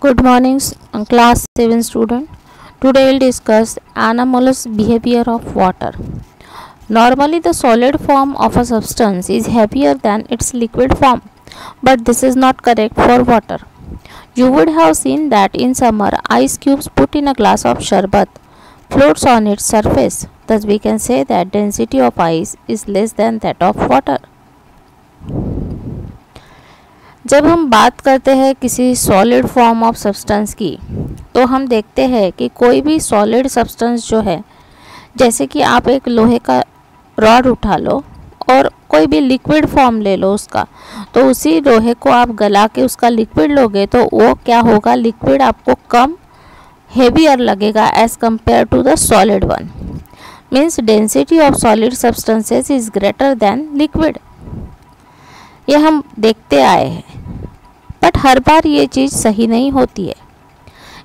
Good morning, class 7 student. Today we'll discuss anomalous behavior of water. Normally, the solid form of a substance is heavier than its liquid form, but this is not correct for water. You would have seen that in summer, ice cubes put in a glass of sharbat floats on its surface. Thus, we can say that density of ice is less than that of water. जब हम बात करते हैं किसी solid form of substance की, तो हम देखते हैं कि कोई भी सॉलिड सब्सटेंस जो है, जैसे कि आप एक लोहे का रॉड उठा लो और कोई भी लिक्विड फॉर्म ले लो उसका, तो उसी लोहे को आप गला के उसका लिक्विड लोगे तो वो क्या होगा, लिक्विड आपको कम हेवियर लगेगा as compare to the solid one. Means density of solid substances is greater than liquid. ये हम देखते आए हैं, बट हर बार ये चीज़ सही नहीं होती है.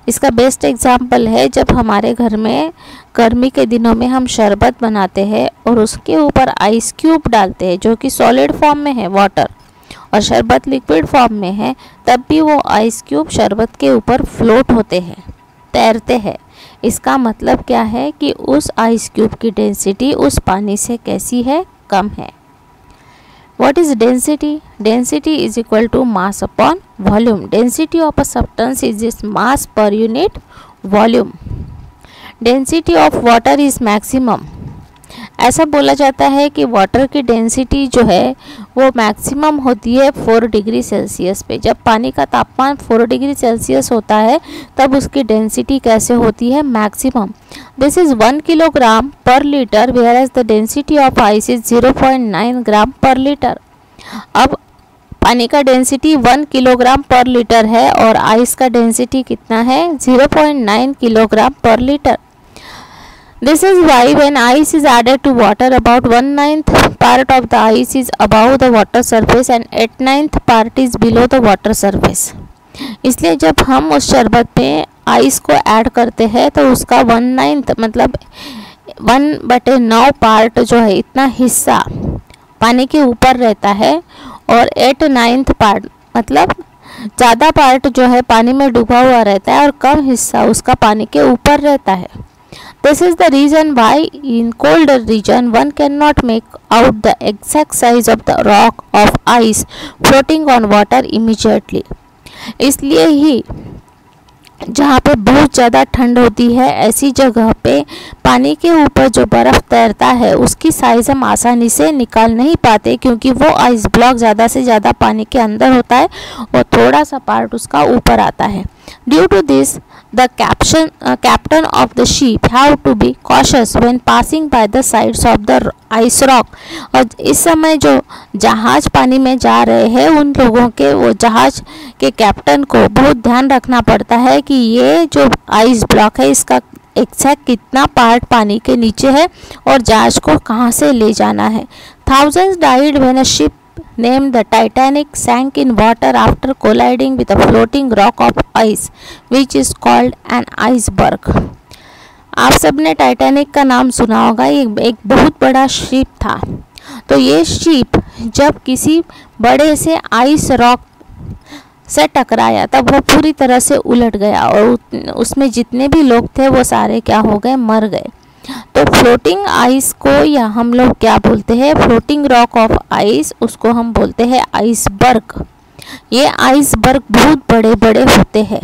इसका बेस्ट एग्जाम्पल है जब हमारे घर में गर्मी के दिनों में हम शरबत बनाते हैं और उसके ऊपर आइस क्यूब डालते हैं जो कि सॉलिड फॉर्म में है वाटर, और शरबत लिक्विड फॉर्म में है, तब भी वो आइस क्यूब शरबत के ऊपर फ्लोट होते हैं, तैरते हैं. इसका मतलब क्या है कि उस आइस क्यूब की डेंसिटी उस पानी से कैसी है, कम है. What is density? Density is equal to mass upon volume. Density of a substance is its mass per unit volume. Density of water is maximum. ऐसा बोला जाता है कि वाटर की डेंसिटी जो है वो मैक्सिमम होती है 4 डिग्री सेल्सियस पे. जब पानी का तापमान 4 डिग्री सेल्सियस होता है तब उसकी डेंसिटी कैसे होती है, maximum. This is 1 kilogram per litre, whereas the density of ice is 0.9 gram per litre. अब पानी का डेंसिटी 1 किलोग्राम पर लीटर है और आइस का डेंसिटी कितना है, 0.9 kilogram per litre. This is why when ice is added to water, about 1/9 part of the ice is above the water surface and 8/9 part is below the water surface. इसलिए जब हम उस शरबत में ice को add करते हैं तो उसका 1/9 मतलब 1/9 पार्ट जो है, इतना हिस्सा पानी के ऊपर रहता है, और 8/9 पार्ट मतलब ज़्यादा पार्ट जो है पानी में डूबा हुआ रहता है और कम हिस्सा उसका पानी के ऊपर रहता है. This is the reason why in colder region one cannot make out the exact size of the rock of ice floating on water immediately. इसलिए ही जहाँ पे बहुत ज़्यादा ठंड होती है, ऐसी जगह पे पानी के ऊपर जो बर्फ़ तैरता है उसकी साइज़ हम आसानी से निकाल नहीं पाते, क्योंकि वो आइस ब्लॉक ज़्यादा से ज़्यादा पानी के अंदर होता है और थोड़ा सा पार्ट उसका ऊपर आता है. Due to this the captain of the ship have to be cautious when passing by the sides of the ice rock. और इस समय जो जहाज पानी में जा रहे हैं उन लोगों के, वो जहाज के कैप्टन को बहुत ध्यान रखना पड़ता है कि ये जो आइस ब्लॉक है इसका एग्जैक्ट कितना पार्ट पानी के नीचे है और जहाज को कहाँ से ले जाना है. Thousands died when a ship named the Titanic sank in water after colliding with a floating rock of ice, which is called an iceberg. आप सबने टाइटैनिक का नाम सुना होगा. ये एक बहुत बड़ा शिप था. तो ये शिप जब किसी बड़े से आइस रॉक से टकराया तब वो पूरी तरह से उलट गया और उसमें जितने भी लोग थे वो सारे क्या हो गए, मर गए. तो फ्लोटिंग आइस को या हम लोग क्या बोलते हैं, फ्लोटिंग रॉक ऑफ आइस, उसको हम बोलते हैं आइसबर्ग. ये आइसबर्ग बहुत बड़े बड़े होते हैं.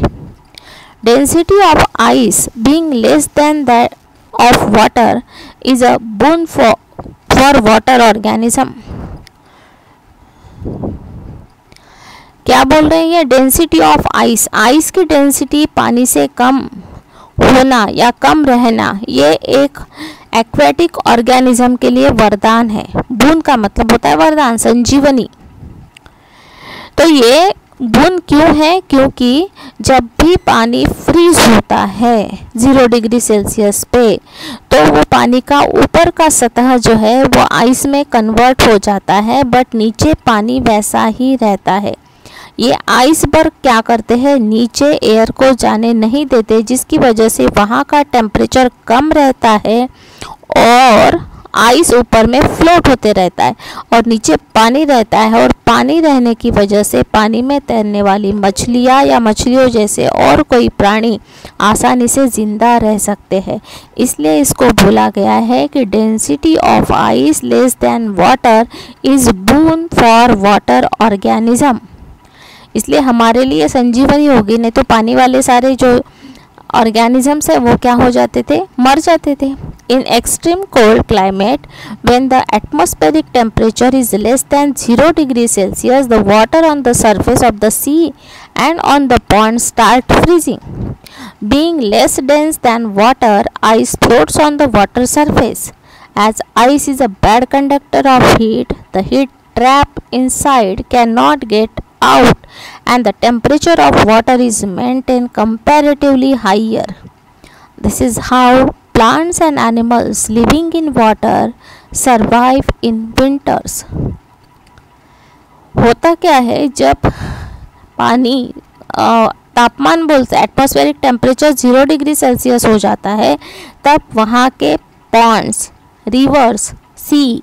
Density of ice being less than that of water is a bone for water organism. क्या बोल रहे हैं ये, डेंसिटी ऑफ आइस, आइस की डेंसिटी पानी से कम होना या कम रहना, ये एक एक्वेटिक ऑर्गेनिज्म के लिए वरदान है. बूंद का मतलब होता है वरदान, संजीवनी. तो ये बूंद क्यों है, क्योंकि जब भी पानी फ्रीज होता है 0 डिग्री सेल्सियस पे, तो वो पानी का ऊपर का सतह जो है वो आइस में कन्वर्ट हो जाता है, बट नीचे पानी वैसा ही रहता है. ये आइसबर्ग क्या करते हैं, नीचे एयर को जाने नहीं देते, जिसकी वजह से वहाँ का टेम्परेचर कम रहता है और आइस ऊपर में फ्लोट होते रहता है और नीचे पानी रहता है, और पानी रहने की वजह से पानी में तैरने वाली मछलियाँ या मछलियों जैसे और कोई प्राणी आसानी से जिंदा रह सकते हैं। इसलिए इसको बोला गया है कि density of ice less than water is boon for water organism. इसलिए हमारे लिए संजीवनी होगी, नहीं तो पानी वाले सारे जो ऑर्गेनिजम्स है वो क्या हो जाते थे, मर जाते थे। In extreme cold climate when the atmospheric temperature is less than 0 degree Celsius, the water on the surface of the sea and on the pond start freezing. Being less dense than water, ice floats on the water surface. As ice is a bad conductor of heat, the heat trapped inside cannot get out and the temperature of water is maintained comparatively higher. This is how plants and animals living in water survive in winters. होता क्या है, जब पानी तापमान बोलते हैं atmospheric temperature 0 degree Celsius हो जाता है, तब वहाँ के पॉन्ड्स, रिवर्स, सी,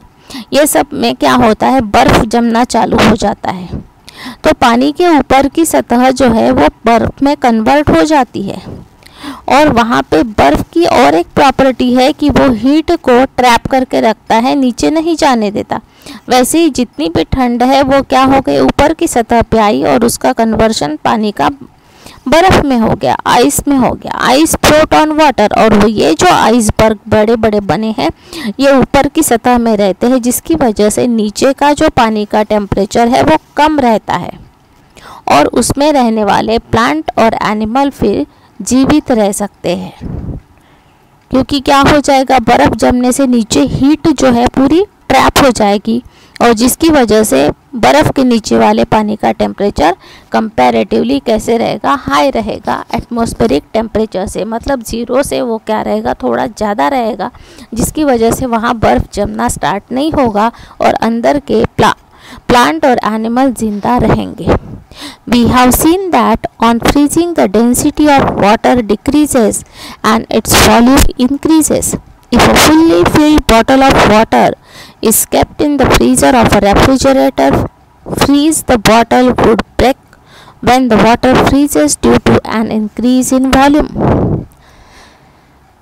ये सब में क्या होता है, बर्फ़ जमना चालू हो जाता है। तो पानी के ऊपर की सतह जो है वो बर्फ़ में कन्वर्ट हो जाती है, और वहाँ पे बर्फ़ की और एक प्रॉपर्टी है कि वो हीट को ट्रैप करके रखता है, नीचे नहीं जाने देता। वैसे ही जितनी भी ठंड है वो क्या हो गई, ऊपर की सतह पे आई और उसका कन्वर्शन पानी का बर्फ़ में हो गया, आइस में हो गया। आइस फ्लोट ऑन वाटर, और वो ये जो आइसबर्ग बड़े बड़े बने हैं ये ऊपर की सतह में रहते हैं, जिसकी वजह से नीचे का जो पानी का टेम्परेचर है वो कम रहता है, और उसमें रहने वाले प्लांट और एनिमल फिर जीवित रह सकते हैं। क्योंकि क्या हो जाएगा, बर्फ़ जमने से नीचे हीट जो है पूरी ट्रैप हो जाएगी, और जिसकी वजह से बर्फ़ के नीचे वाले पानी का टेम्परेचर कंपैरेटिवली कैसे रहेगा, हाई रहेगा एटमॉस्फेरिक टेम्परेचर से। मतलब 0 से वो क्या रहेगा, थोड़ा ज़्यादा रहेगा, जिसकी वजह से वहाँ बर्फ़ जमना स्टार्ट नहीं होगा और अंदर के प्लांट और एनिमल जिंदा रहेंगे। We have seen that on freezing the density of water decreases and its volume increases. If a fully filled bottle of water is kept in the freezer of a refrigerator, freeze the bottle would break when the water freezes due to an increase in volume.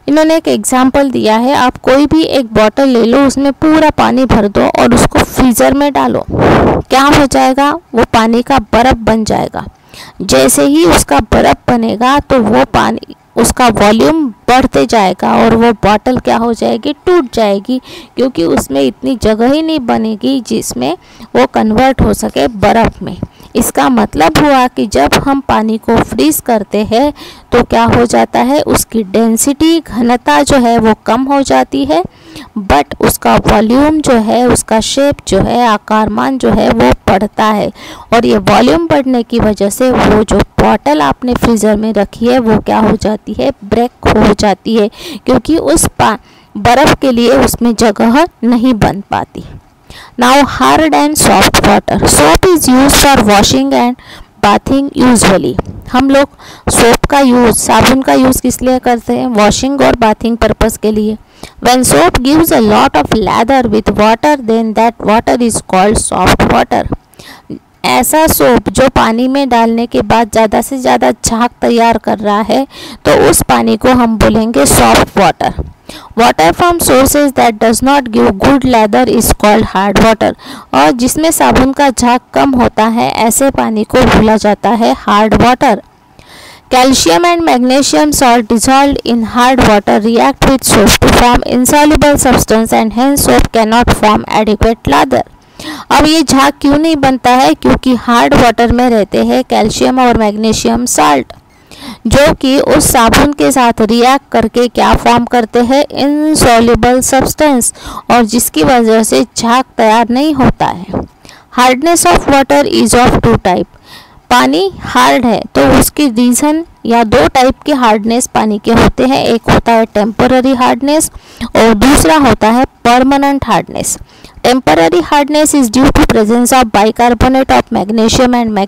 इन्होंने एक example दिया है, आप कोई भी एक bottle ले लो, उसमें पूरा पानी भर दो और उसको फ्रीज़र में डालो, क्या हो जाएगा, वो पानी का बर्फ़ बन जाएगा। जैसे ही उसका बर्फ़ बनेगा तो वो पानी, उसका वॉल्यूम बढ़ते जाएगा और वो बॉटल क्या हो जाएगी, टूट जाएगी, क्योंकि उसमें इतनी जगह ही नहीं बनेगी जिसमें वो कन्वर्ट हो सके बर्फ़ में। इसका मतलब हुआ कि जब हम पानी को फ्रीज़ करते हैं तो क्या हो जाता है, उसकी डेंसिटी, घनता जो है वो कम हो जाती है, बट उसका वॉल्यूम जो है, उसका शेप जो है, आकारमान जो है वो बढ़ता है। और ये वॉल्यूम बढ़ने की वजह से वो जो बॉटल आपने फ्रीज़र में रखी है वो क्या हो जाती है, ब्रेक हो जाती है, क्योंकि उस बर्फ़ के लिए उसमें जगह नहीं बन पाती। Now hard and soft water. Soap is used for washing and bathing usually. हम लोग सोप का यूज़, साबुन का यूज़ किस लिए करते हैं, वॉशिंग और बाथिंग पर्पस के लिए। When soap gives a lot of lather with water, then that water is called soft water. ऐसा सोप जो पानी में डालने के बाद ज़्यादा से ज़्यादा झाग तैयार कर रहा है, तो उस पानी को हम बोलेंगे soft water. Water from sources that does not give good leather is called hard water. और जिसमें साबुन का झाग कम होता है, ऐसे पानी को बोला जाता है hard water. Calcium and magnesium salt dissolved in hard water react with soap to form insoluble substance and hence soap cannot form adequate lather. अब ये झाग क्यों नहीं बनता है, क्योंकि हार्ड वाटर में रहते हैं कैल्शियम और मैग्नीशियम साल्ट, जो कि उस साबुन के साथ रिएक्ट करके क्या फॉर्म करते हैं, इनसॉल्युबल सब्सटेंस, और जिसकी वजह से झाग तैयार नहीं होता है। Hardness of water is of two type, पानी हार्ड है तो उसकी रीज़न या दो टाइप के हार्डनेस पानी के होते हैं, एक होता है टेम्पररी हार्डनेस और दूसरा होता है permanent hardness. Temporary hardness is due to presence of bicarbonate of magnesium and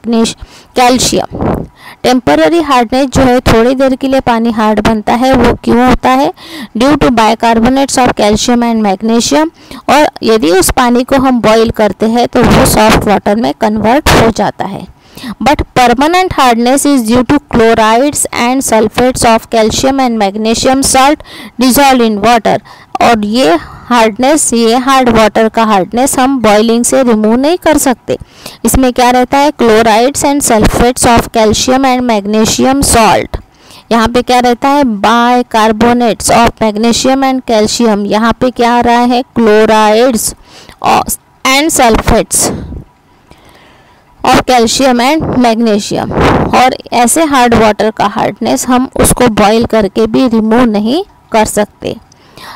calcium. Temporary hardness जो है थोड़ी देर के लिए पानी हार्ड बनता है, वो क्यों होता है? Due to bicarbonates of calcium and magnesium, और यदि उस पानी को हम बॉईल करते हैं तो वो सॉफ्ट वाटर में कन्वर्ट हो जाता है। But permanent hardness is due to chlorides and sulphates of calcium and magnesium salt dissolve in water. और ये हार्डनेस, ये हार्ड वाटर का हार्डनेस हम बॉइलिंग से रिमूव नहीं कर सकते। इसमें क्या रहता है? Chlorides and sulphates of calcium and magnesium salt. यहाँ पे क्या रहता है? Bicarbonates of magnesium and calcium. यहाँ पे क्या आ रहा है? Chlorides and sulphates of calcium and magnesium. और ऐसे हार्ड वाटर का हार्डनेस हम उसको बॉईल करके भी रिमूव नहीं कर सकते।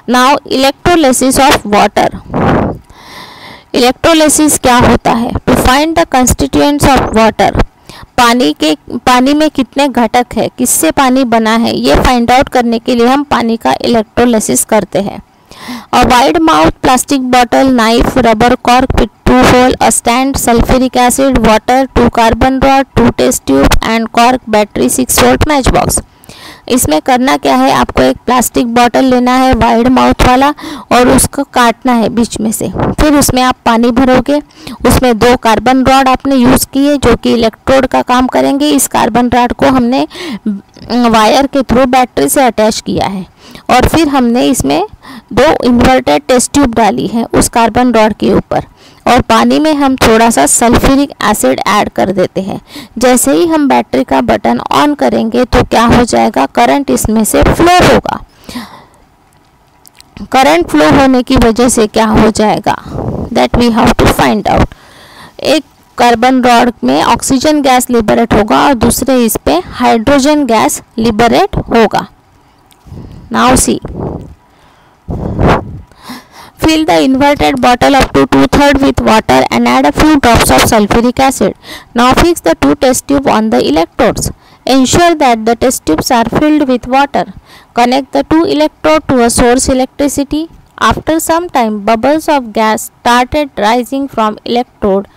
Now electrolysis of water. Electrolysis क्या होता है? To find the constituents of water. पानी में कितने घटक है, किससे पानी बना है, ये फाइंड आउट करने के लिए हम पानी का इलेक्ट्रोलिसिस करते हैं। A wide mouth plastic bottle, knife, rubber cork with 2 hole, a stand, sulfuric acid, water, 2 carbon rod, 2 test tube and cork, battery, 6 volt matchbox। इसमें करना क्या है? आपको एक प्लास्टिक बॉटल लेना है वाइड माउथ वाला और उसको काटना है बीच में से। फिर उसमें आप पानी भरोगे, उसमें 2 कार्बन रॉड आपने यूज़ किए जो कि इलेक्ट्रोड का काम करेंगे। इस कार्बन रॉड को हमने वायर के थ्रू बैटरी से अटैच किया है और फिर हमने इसमें 2 इन्वर्टेड टेस्ट ट्यूब डाली है उस कार्बन रॉड के ऊपर, और पानी में हम थोड़ा सा सल्फ्यूरिक एसिड ऐड कर देते हैं। जैसे ही हम बैटरी का बटन ऑन करेंगे तो क्या हो जाएगा? करंट इसमें से फ्लो होगा। करंट फ्लो होने की वजह से क्या हो जाएगा? That we have to find out. एक कार्बन रॉड में ऑक्सीजन गैस लिबरेट होगा और दूसरे इस पे हाइड्रोजन गैस लिबरेट होगा। Now see, fill the inverted bottle up to 2/3 with water and add a few drops of sulfuric acid. Now fix the 2 test tubes on the electrodes. Ensure that the test tubes are filled with water. Connect the 2 electrodes to a source electricity. After some time, bubbles of gas started rising from electrode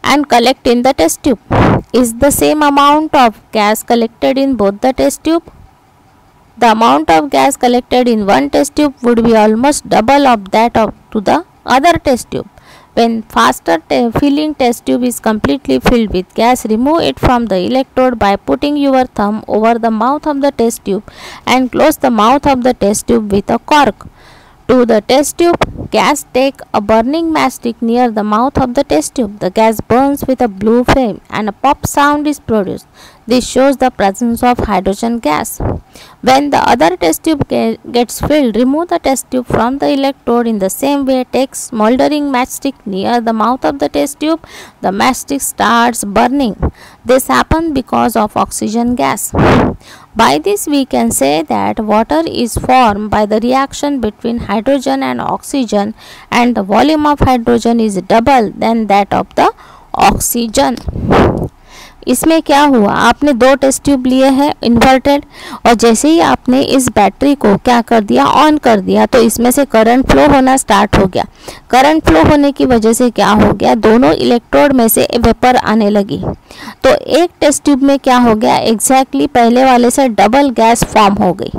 and collect in the test tube. Is the same amount of gas collected in both the test tube? The amount of gas collected in one test tube would be almost double of that to the other test tube. When faster filling test tube is completely filled with gas, remove it from the electrode by putting your thumb over the mouth of the test tube and close the mouth of the test tube with a cork. To the test tube gas, take a burning matchstick near the mouth of the test tube. The gas burns with a blue flame and a pop sound is produced. This shows the presence of hydrogen gas. When the other test tube gets filled, remove the test tube from the electrode in the same way. Take smoldering matchstick near the mouth of the test tube. The matchstick starts burning. This happens because of oxygen gas. By this we can say that water is formed by the reaction between hydrogen and oxygen, and the volume of hydrogen is double than that of the oxygen. इसमें क्या हुआ? आपने 2 test tube लिए हैं inverted, और जैसे ही आपने इस बैटरी को क्या कर दिया? ऑन कर दिया, तो इसमें से करंट फ्लो होना स्टार्ट हो गया। करंट फ्लो होने की वजह से क्या हो गया? दोनों इलेक्ट्रोड में से वेपर आने लगी। तो एक टेस्ट ट्यूब में क्या हो गया? एग्जैक्टली पहले वाले से डबल गैस फॉर्म हो गई।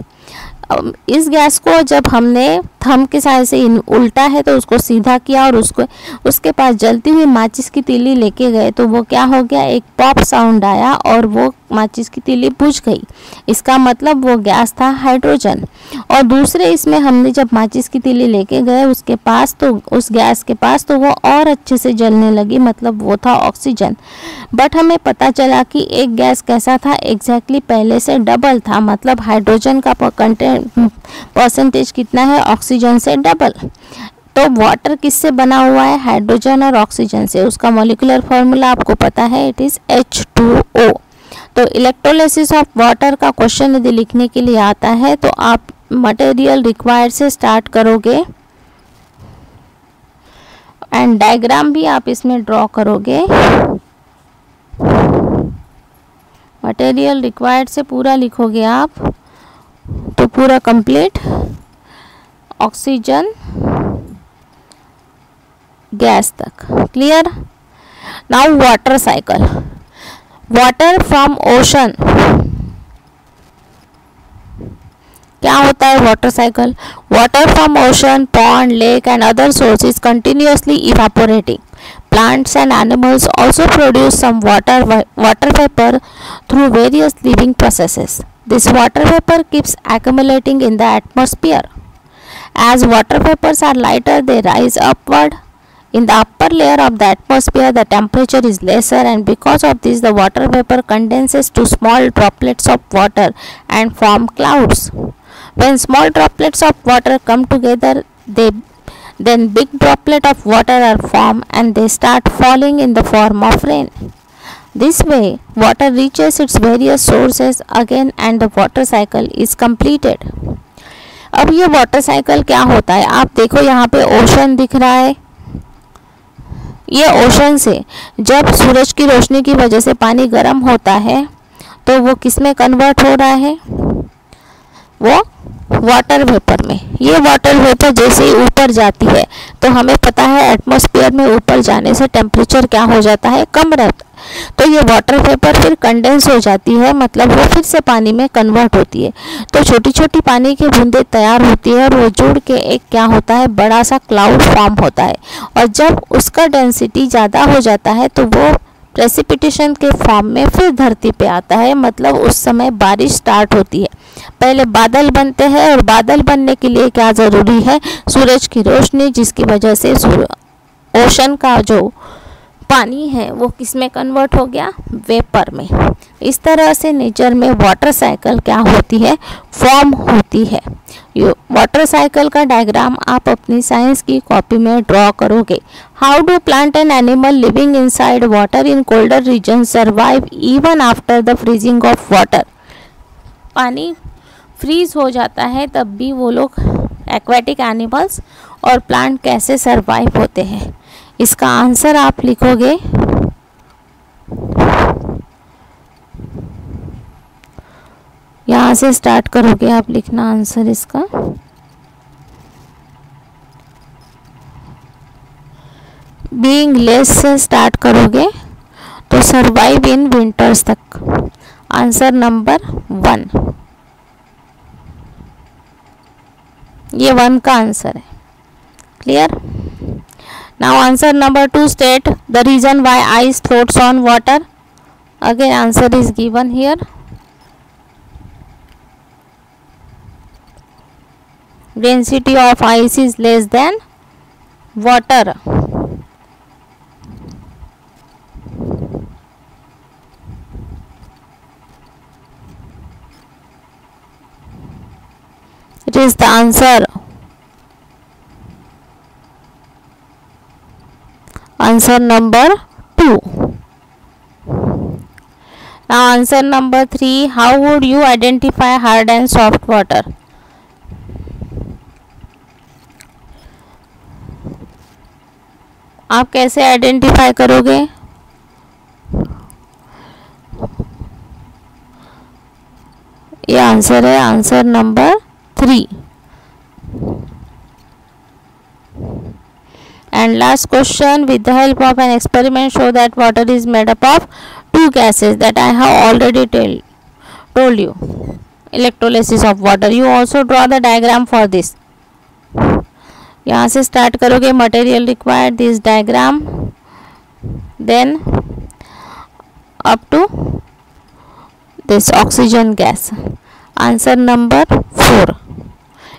इस गैस को जब हमने थंब के सहारे से उल्टा है तो उसको सीधा किया और उसके पास जलती हुई माचिस की तीली लेके गए, तो वो क्या हो गया? एक पॉप साउंड आया और वो माचिस की तीली बुझ गई। इसका मतलब वो गैस था हाइड्रोजन। और दूसरे इसमें हमने जब माचिस की तीली लेके गए उसके पास, तो उस गैस के पास, तो वो और अच्छे से जलने लगी, मतलब वो था ऑक्सीजन। बट हमें पता चला कि एक गैस कैसा था? एग्जैक्टली पहले से डबल था, मतलब हाइड्रोजन का परसेंटेज कितना है? ऑक्सीजन से डबल। तो वाटर किससे बना हुआ है? हाइड्रोजन और ऑक्सीजन से। उसका मॉलिक्यूलर फॉर्मूला आपको पता है, इट इज H2O। तो इलेक्ट्रोलिसिस ऑफ वाटर का क्वेश्चन यदि लिखने के लिए आता है तो आप मटेरियल रिक्वायर्ड से स्टार्ट करोगे एंड डायग्राम भी आप इसमें ड्रॉ करोगे। मटेरियल रिक्वायर्ड से पूरा लिखोगे आप तो पूरा कंप्लीट। ऑक्सीजन गैस तक। Clear. Now water cycle. Water from ocean, क्या होता है water cycle? Water from ocean, pond, lake and other sources continuously evaporating. Plants and animals also produce some water vapor through various living processes. This water vapor keeps accumulating in the atmosphere. As water vapors are lighter, they rise upward. In the upper layer of the atmosphere, the temperature is lesser, and because of this, the water vapor condenses to small droplets of water and form clouds. When small droplets of water come together, then big droplet of water are formed and they start falling in the form of rain. This way, water reaches its various sources again and the water cycle is completed. अब ये water cycle क्या होता है? आप देखो यहाँ पे ocean दिख रहा है. ये ओशन से जब सूरज की रोशनी की वजह से पानी गर्म होता है तो वो किस में कन्वर्ट हो रहा है? वो वाटर वेपर में. ये वाटर वेपर जैसे ही ऊपर जाती है तो हमें पता है एटमॉस्फेयर में ऊपर जाने से टेम्परेचर क्या हो जाता है? कम रहता है. तो ये वाटर वेपर फिर कंडेंस हो जाती है, मतलब वो फिर से पानी में कन्वर्ट होती है. तो छोटी छोटी पानी की बूंदें तैयार होती है और वो जुड़ के एक क्या होता है? बड़ा सा क्लाउड फॉर्म होता है. और जब उसका डेंसिटी ज़्यादा हो जाता है तो वो प्रेसिपिटेशन के फॉर्म में फिर धरती पे आता है, मतलब उस समय बारिश स्टार्ट होती है. पहले बादल बनते हैं और बादल बनने के लिए क्या ज़रूरी है? सूरज की रोशनी, जिसकी वजह से ओशन का जो पानी है वो किस में कन्वर्ट हो गया? वेपर में. इस तरह से नेचर में वाटर साइकिल क्या होती है? फॉर्म होती है. वाटर साइकिल का डायग्राम आप अपनी साइंस की कॉपी में ड्रॉ करोगे. How do plant and animal living inside water in colder region survive even after the freezing of water? पानी फ्रीज हो जाता है तब भी वो लोग एक्वेटिक एनिमल्स और प्लांट कैसे सरवाइव होते हैं? इसका आंसर आप लिखोगे यहाँ से स्टार्ट करोगे आप लिखना आंसर इसका. बीइंग लेस से स्टार्ट करोगे तो सरवाइव इन विंटर्स तक. Answer number 1. ये 1 का आंसर है. Clear. Now answer number 2 state the reason why ice floats on water. Again answer is given here. Density of ice is less than water. It is the answer. Answer number 2. Now answer number 3. How would you identify hard and soft water? आप कैसे identify करोगे? ये answer है answer number 3. And last question, with the help of an experiment show that water is made up of 2 gases that I have already told you. Electrolysis of water. You also draw the diagram for this. यहाँ से start करोगे. Material required, this diagram, then up to this oxygen gas. Answer number 4.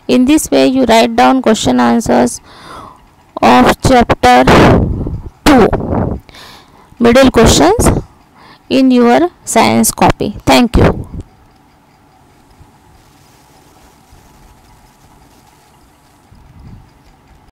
In this way you write down question answers of chapter 2 middle questions in your science copy. Thank you.